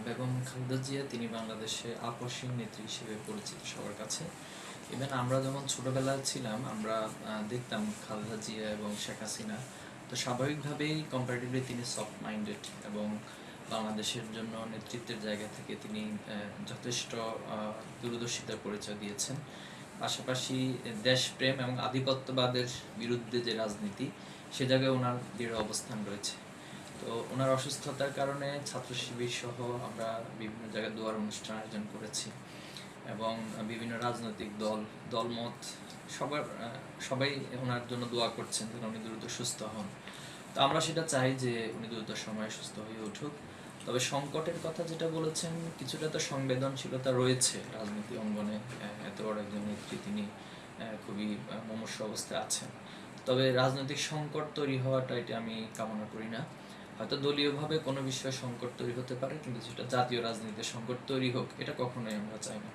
বেগম খালেদা জিয়া তিনি বাংলাদেশে আপসহীন নেত্রী হিসেবে পরিচিত সবার কাছে। ইভেন আমরা যখন ছোটবেলায় ছিলাম আমরা দেখতাম খালেদা জিয়া এবং শেখ হাসিনা, তো স্বাভাবিকভাবেই কম্পারেটিভলি তিনি সফট মাইন্ডেড এবং বাংলাদেশের জন্য নেতৃত্বের জায়গা থেকে তিনি যথেষ্ট দূরদর্শিতার পরিচয় দিয়েছেন। পাশাপাশি দেশপ্রেম এবং আধিপত্যবাদের বিরুদ্ধে যে রাজনীতি, সে জায়গায় ওনার দৃঢ় অবস্থান রয়েছে। তো ওনার অসুস্থতার কারণে ছাত্র শিবির সহ আমরা বিভিন্ন জায়গায় দোয়ার অনুষ্ঠান আয়োজন করেছি এবং বিভিন্ন রাজনৈতিক দলমত সবাই ওনার জন্য দোয়া করছেন যেন উনি দ্রুত সুস্থ হন। তো আমরা সেটা চাই যে উনি দ্রুত সময়ে সুস্থ হয়ে উঠুক। তবে সংকটের কথা যেটা বলেছেন, কিছুটা তো সংবেদনশীলতা রয়েছে রাজনীতি অঙ্গনে। এত বড় একজন নেত্রী, তিনি খুবই মুমূর্ষু অবস্থায় আছেন। তবে রাজনৈতিক সংকট তৈরি হওয়াটা এটা আমি কামনা করি না। হয়তো দলীয়ভাবে কোনো বিষয়ে সংকট তৈরি হতে পারে, কিন্তু সেটা জাতীয় রাজনীতিতে সংকট তৈরি হোক, এটা কখনোই আমরা চাই না।